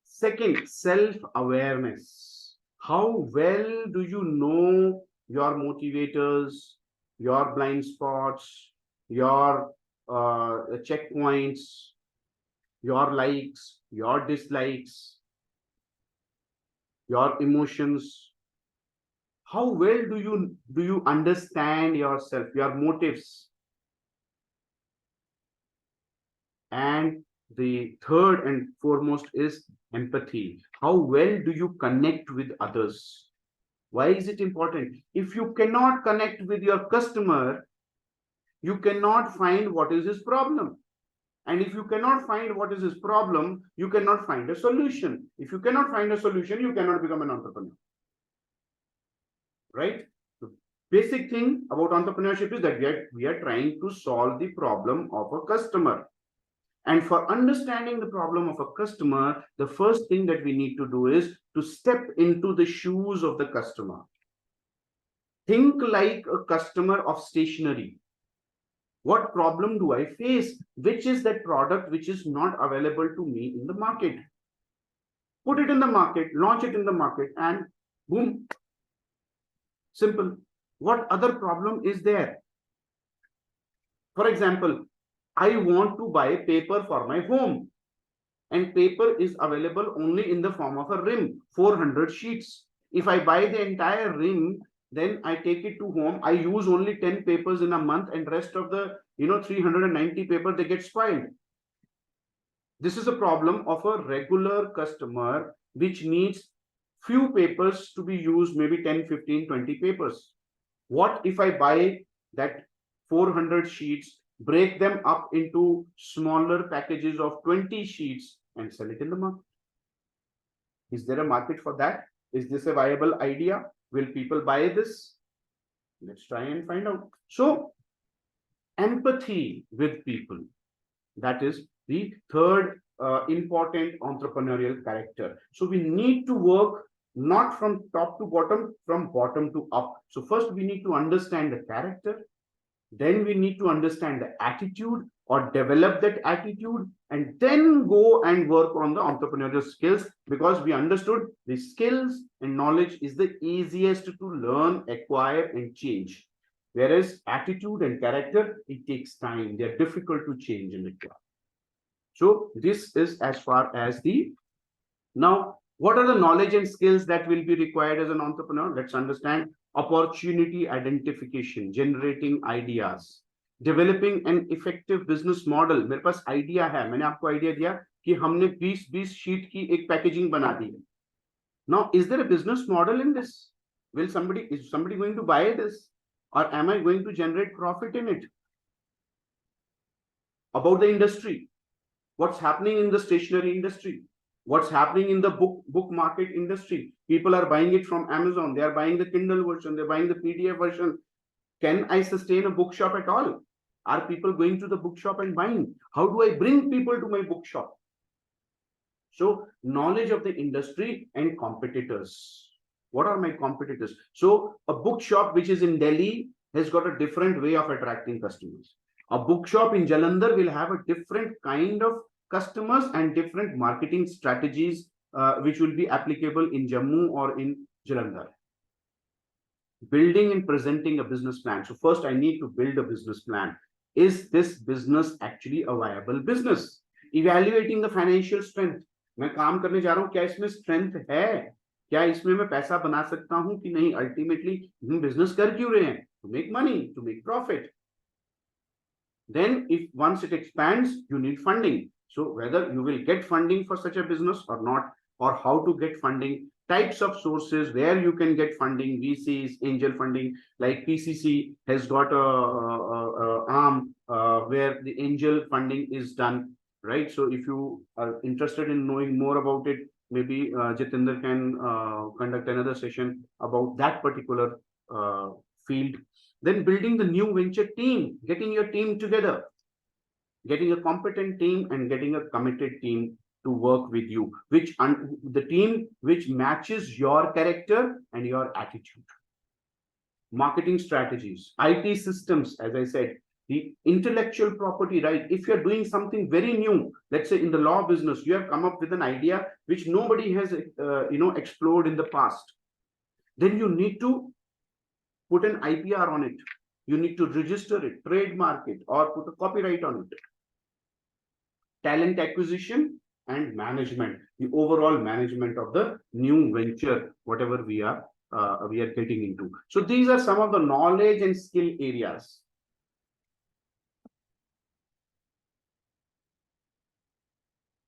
Second, self-awareness. How well do you know your motivators, your blind spots, your checkpoints, your likes, your dislikes, your emotions? How well do you understand yourself, your motives? And the third and foremost is empathy. How well do you connect with others? Why is it important? If you cannot connect with your customer, you cannot find what is his problem. And if you cannot find what is his problem, you cannot find a solution. If you cannot find a solution, you cannot become an entrepreneur. Right? The basic thing about entrepreneurship is that we are trying to solve the problem of a customer. And for understanding the problem of a customer, the first thing that we need to do is to step into the shoes of the customer. Think like a customer of stationery. What problem do I face? Which is that product which is not available to me in the market? Put it in the market, launch it in the market, and boom. Simple. What other problem is there? For example, I want to buy paper for my home, and paper is available only in the form of a rim, 400 sheets. If I buy the entire rim, then I take it to home. I use only 10 papers in a month, and rest of the 390 paper, they get spoiled. This is a problem of a regular customer which needs few papers to be used, maybe 10, 15, 20 papers. What if I buy that 400 sheets, break them up into smaller packages of 20 sheets and sell it in the market? Is there a market for that? Is this a viable idea? Will people buy this? Let's try and find out. So, empathy with people. That is the third important entrepreneurial character. So we need to work not from top to bottom, from bottom to up. So first we need to understand the character. Then we need to understand the attitude or develop that attitude, and then go and work on the entrepreneurial skills, because we understood the skills and knowledge is the easiest to learn, acquire, and change. Whereas attitude and character, it takes time. They're difficult to change and acquire. So this is as far as the, now, what are the knowledge and skills that will be required as an entrepreneur? Let's understand. Opportunity identification, generating ideas, developing an effective business model. मेरे पास idea है, मैंने आपको idea दिया कि हमने 20 sheet की एक packaging बना दी है. Now, is there a business model in this? Is somebody going to buy this? Or am I going to generate profit in it? About the industry. What's happening in the stationery industry? What's happening in the book market industry? People are buying it from Amazon. They are buying the Kindle version. They're buying the PDF version. Can I sustain a bookshop at all? Are people going to the bookshop and buying? How do I bring people to my bookshop? So knowledge of the industry and competitors. What are my competitors? So a bookshop which is in Delhi has got a different way of attracting customers. A bookshop in Jalandhar will have a different kind of customers and different marketing strategies which will be applicable in Jammu or in Jalandhar. Building and presenting a business plan. So first I need to build a business plan. Is this business actually a viable business? Evaluating the financial strength. मैं काम करने जा रहा हूँ, क्या इसमें strength है? क्या इसमें मैं पैसा बना सकता हूँ कि नहीं? Ultimately हम business कर क्यों रहे हैं? To make money, to make profit. Then if once it expands, you need funding. So whether you will get funding for such a business or not, or how to get funding, types of sources where you can get funding, VCs, angel funding, like PCC has got a arm where the angel funding is done, right? So if you are interested in knowing more about it, maybe Jitinder can conduct another session about that particular field. Then building the new venture team, getting your team together, getting a competent team and getting a committed team to work with you, which the team which matches your character and your attitude. Marketing strategies, IT systems, as I said, the intellectual property right. If you're doing something very new, let's say in the law business, you have come up with an idea which nobody has explored in the past, then you need to put an IPR on it. You need to register it, trademark it, or put a copyright on it. Talent acquisition and management, the overall management of the new venture, whatever we are getting into. So these are some of the knowledge and skill areas.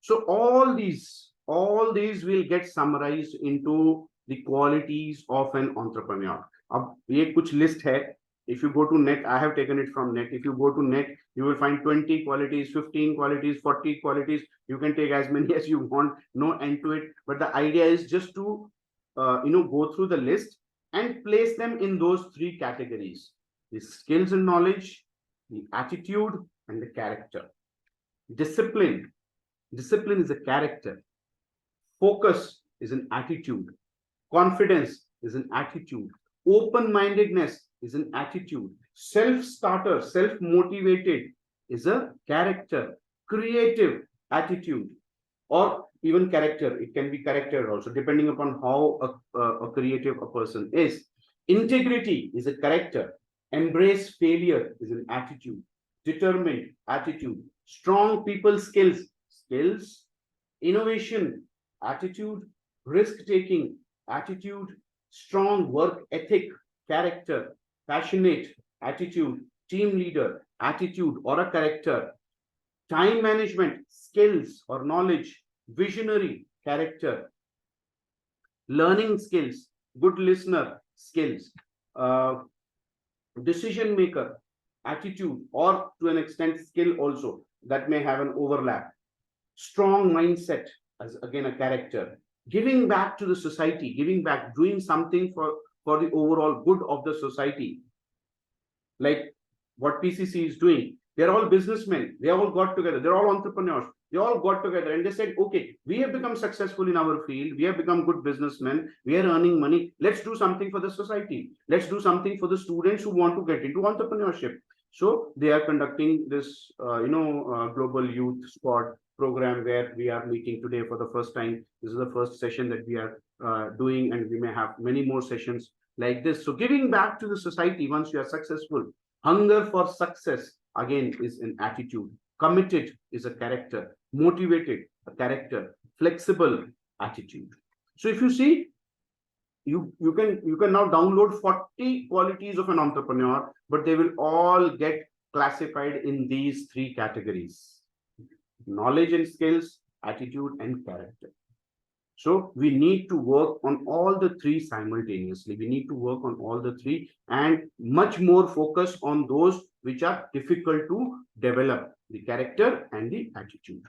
So all these will get summarized into the qualities of an entrepreneur. अब ये कुछ list है. If you go to net, I have taken it from net. If you go to net, you will find 20 qualities, 15 qualities, 40 qualities. You can take as many as you want, no end to it. But the idea is just to go through the list and place them in those three categories: the skills and knowledge, the attitude, and the character. Discipline is a character. Focus is an attitude. Confidence is an attitude. Open-mindedness is an attitude. Self-starter, self-motivated is a character. Creative attitude, or even character. It can be character also, depending upon how a creative a person is. Integrity is a character. Embrace failure is an attitude. Determined attitude. Strong people skills. Innovation attitude. Risk-taking attitude. Strong work ethic, character. Passionate attitude. Team leader attitude or a character. Time management skills or knowledge. Visionary character. Learning skills, good listener skills. Decision maker attitude, or to an extent skill also, that may have an overlap. Strong mindset as again a character. Giving back to the society, giving back, doing something for the overall good of the society, like what PCC is doing. They're all businessmen. They all got together. They're all entrepreneurs. They all got together and they said, okay, we have become successful in our field. We have become good businessmen. We are earning money. Let's do something for the society. Let's do something for the students who want to get into entrepreneurship. So they are conducting this, global youth sport program where we are meeting today for the first time. This is the first session that we are doing, and we may have many more sessions like this. So giving back to the society once you are successful. Hunger for success again is an attitude. Committed is a character. Motivated, a character. Flexible, attitude. So if you see, you can now download 40 qualities of an entrepreneur, but they will all get classified in these three categories: knowledge and skills, attitude, and character. So we need to work on all the three simultaneously. We need to work on all the three and much more focus on those which are difficult to develop: the character and the attitude.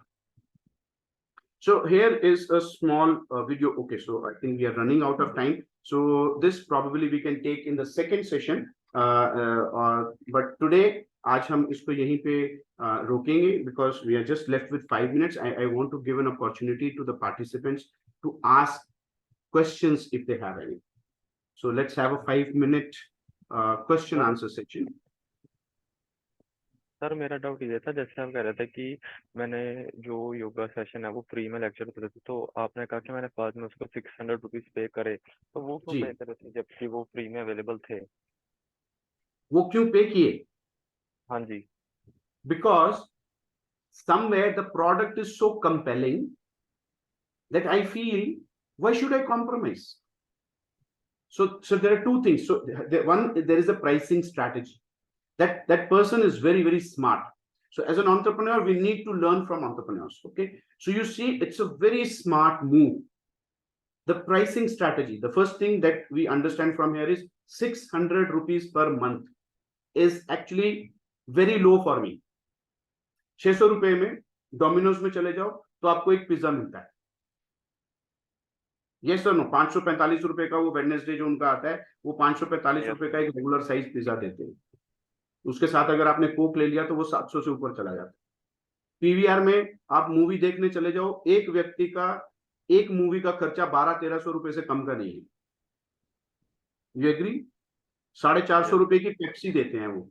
So here is a small video. Okay, so I think we are running out of time. So this probably we can take in the second session. But today, आज हम इसको यहीं पे रोकेंगे because we are just left with 5 minutes. I want to give an opportunity to the participants to ask questions if they have any. So let's have a 5-minute question answer section. Sir मेरा doubt ये था, जैसे आप कह रहे थे कि मैंने जो योगा सेशन है वो फ्री में लेक्चर होते थे, तो आपने कहा कि मैंने बाद में उसको 600 रुपीज पे करे, तो वो क्यों पे करे थे जबकि वो फ्री में अवेलेबल थे? वो क्यों पे किए? हाँ जी. Because somewhere the product is so compelling that I feel, why should I compromise? So there are two things. So one, there is a pricing strategy. That person is very, very smart. So as an entrepreneur, we need to learn from entrepreneurs. Okay. So you see, it's a very smart move. The pricing strategy, the first thing that we understand from here is 600 rupees per month is actually very low for me. 600 रुपए में Domino's में चले जाओ तो आपको एक pizza मिलता है. ये सर नो 545 रुपए का वो वेडनेसडे जो उनका आता है वो 545 रुपए का एक रेगुलर साइज पिज्जा देते हैं. उसके साथ अगर आपने कोक ले लिया तो वो 700 से ऊपर चला जाता है. पीवीआर में आप मूवी देखने चले जाओ, एक व्यक्ति का एक मूवी का खर्चा 1200-1300 रुपए से कम का नहीं है. You agree? 450 रुपए की पेप्सी देते हैं वो.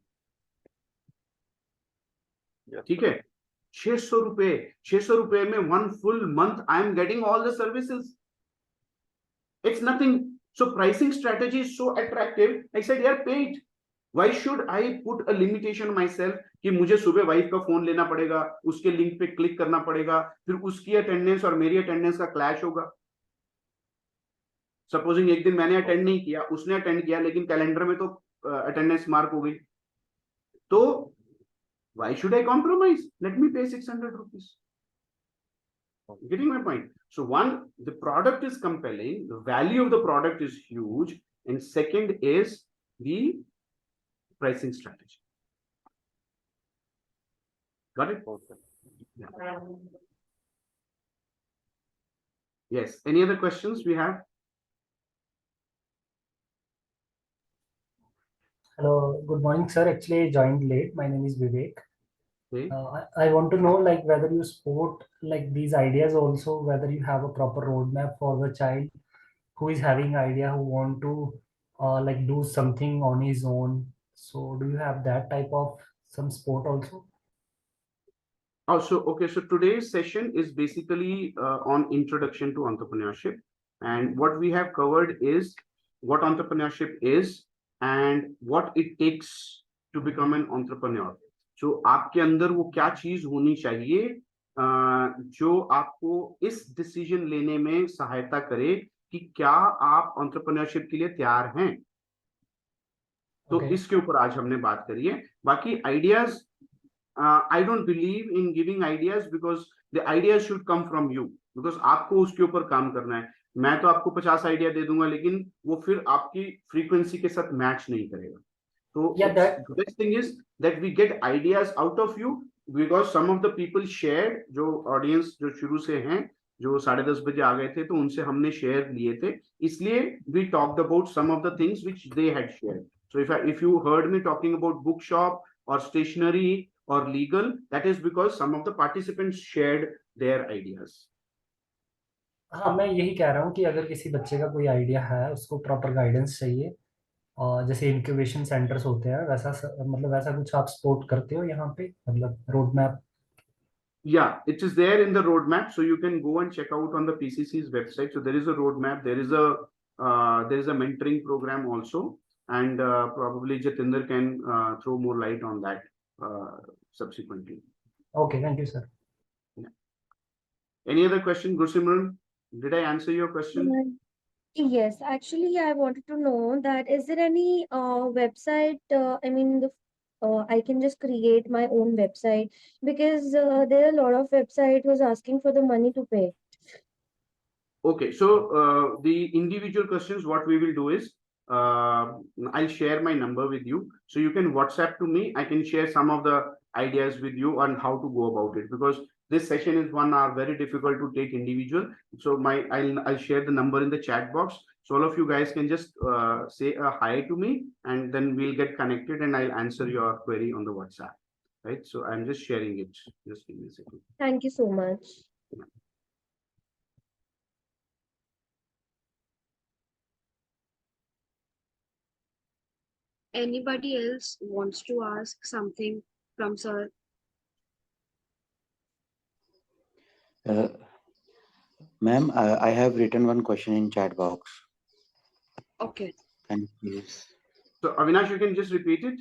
ठीक है. 600 रुपए में 1 full month I am getting all the services. It's nothing. So pricing strategy is so attractive. I said, yeah, pay it. Why should I put a limitation myself कि मुझे सुबह वाइफ का फोन लेना पड़ेगा, उसके लिंक पे click करना पड़ेगा, फिर उसकी अटेंडेंस और मेरी अटेंडेंस का क्लैश होगा. सपोजिंग एक दिन मैंने अटेंड नहीं किया, उसने अटेंड किया, लेकिन कैलेंडर में तो अटेंडेंस मार्क हो गई. तो why should I compromise? Let me pay 600 rupees. Getting my point? So one, the product is compelling, the value of the product is huge, and second is the pricing strategy. Got it? Yeah. Yes. Any other questions we have? Hello, good morning, sir. Actually, I joined late. My name is Vivek. Okay. I want to know, like, whether you support like these ideas also, whether you have a proper roadmap for the child who is having idea, who want to like do something on his own. So, do you have that type of some support also? Oh, so okay. So today's session is basically on introduction to entrepreneurship, and what we have covered is what entrepreneurship is and what it takes to become an entrepreneur. So आपके अंदर वो क्या चीज होनी चाहिए जो आपको इस डिसीजन लेने में सहायता करे कि क्या आप entrepreneurship के लिए तैयार हैं. तो इसके ऊपर आज हमने बात करी है. बाकी ideas, I don't believe in giving ideas because the ideas should come from you, because आपको उसके ऊपर काम करना है. मैं तो आपको 50 आइडिया दे दूंगा, लेकिन वो फिर आपकी फ्रीक्वेंसी के साथ मैच नहीं करेगा. तो the best thing is that we get ideas out of you, because some of the people shared, जो ऑडियंस जो शुरू से हैं, जो 10:30 बजे आ गए थे, तो उनसे हमने शेयर लिए थे, इसलिए we talked about some of the things which they had shared. So if you heard me talking about bookshop or stationery or legal, that is because some of the participants shared their ideas. हाँ, मैं यही कह रहा हूँ कि अगर किसी बच्चे का कोई आइडिया है, उसको प्रॉपर गाइडेंस चाहिए, और जैसे इंक्यूबेशन सेंटर्स होते हैं, वैसा मतलब वैसा कुछ आप सपोर्ट करते हो यहाँ पे, मतलब road map? Yeah, it is there in the roadmap, so you can go and check out on the PCC's website. So there is a roadmap, there is a mentoring program also, and probably Jatinder can throw more light on that subsequently. Okay, thank you, sir. Yeah. Any other question, Gursimran? Did I answer your question? Yes, actually, I wanted to know that is there any website? I mean, I can just create my own website, because there are a lot of website who's asking for the money to pay. Okay, so the individual questions, what we will do is, I'll share my number with you, so you can WhatsApp to me. I can share some of the ideas with you on how to go about it, because this session is 1 hour, very difficult to take individual. So I'll share the number in the chat box, so all of you guys can just say a hi to me, and then we'll get connected and I'll answer your query on the WhatsApp. Right, so I'm just sharing it. Just give me a second. Thank you so much. Anybody else wants to ask something from sir? Ma'am, I have written one question in chat box. Okay. Can you please? So Avinash, you can just repeat it.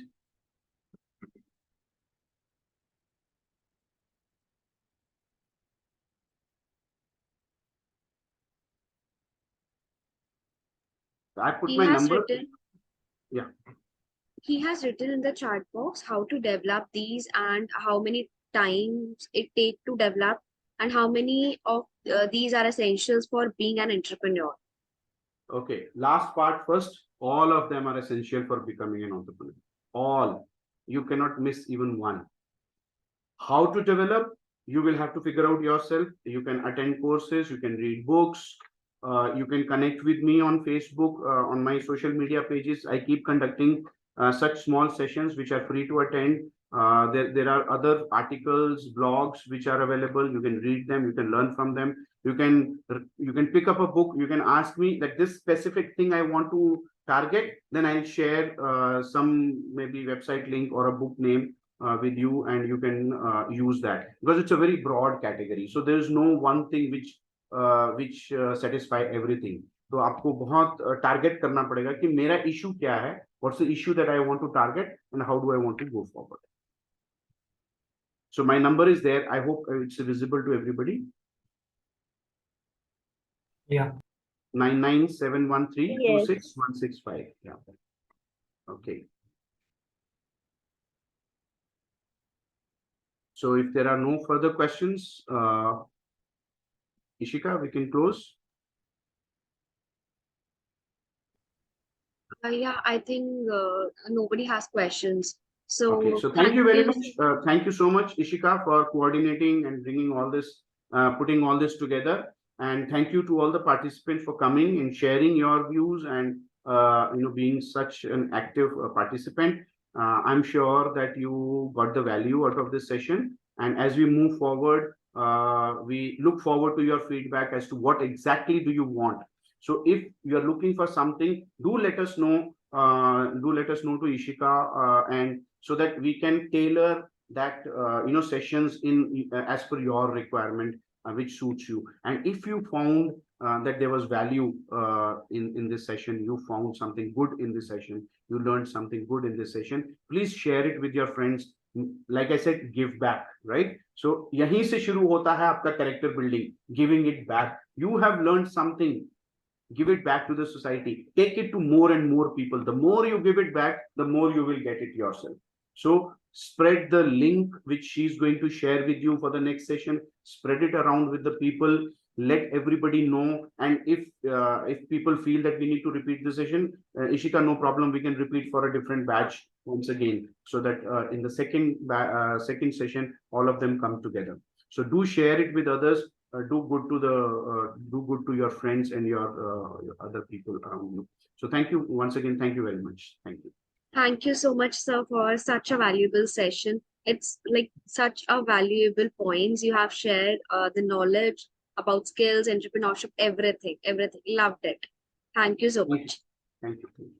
I put He my has number. written. Yeah. He has written in the chat box how to develop these and how many times it take to develop and how many of these are essentials for being an entrepreneur. Okay, last part first. All of them are essential for becoming an entrepreneur. All. You cannot miss even one. How to develop, you will have to figure out yourself. You can attend courses, you can read books, you can connect with me on Facebook, on my social media pages. I keep conducting such small sessions which are free to attend. There are other articles, blogs which are available. You can read them, you can learn from them. You can pick up a book, you can ask me that this specific thing I want to target, then I'll share some maybe website link or a book name with you, and you can use that, because it's a very broad category. So there is no one thing which satisfy everything. तो आपको बहुत target करना पड़ेगा कि मेरा issue क्या है, what's the issue that I want to target, and how do I want to go forward. So my number is there. I hope it's visible to everybody. Yeah. 99713261665. Yeah. Okay. So if there are no further questions, Ishika, we can close. Yeah, I think nobody has questions. So, okay, so thank you very much. Thank you so much, Ishika, for coordinating and bringing all this, putting all this together. And thank you to all the participants for coming and sharing your views and being such an active participant. I'm sure that you got the value out of this session. And as we move forward, we look forward to your feedback as to what exactly do you want. So if you are looking for something, do let us know. Do let us know to Ishika, and so that we can tailor that sessions in as per your requirement, which suits you. And if you found that there was value in this session, you found something good in this session, you learned something good in this session, please share it with your friends. Like I said, give back, right? So yahi se shuru hota hai aapka character building, giving it back. You have learned something, give it back to the society, take it to more and more people. The more you give it back, the more you will get it yourself. So spread the link which she's going to share with you for the next session, spread it around with the people, let everybody know. And if people feel that we need to repeat the session, Ishika, no problem, we can repeat for a different batch once again, so that in the second session all of them come together. So do share it with others. Do good to your friends and your other people around you. So thank you once again. Thank you very much. Thank you. thank you so much, sir, for such a valuable session. It's like such a valuable points you have shared, the knowledge about skills, entrepreneurship, everything, everything. Loved it. Thank you so much. Thank you.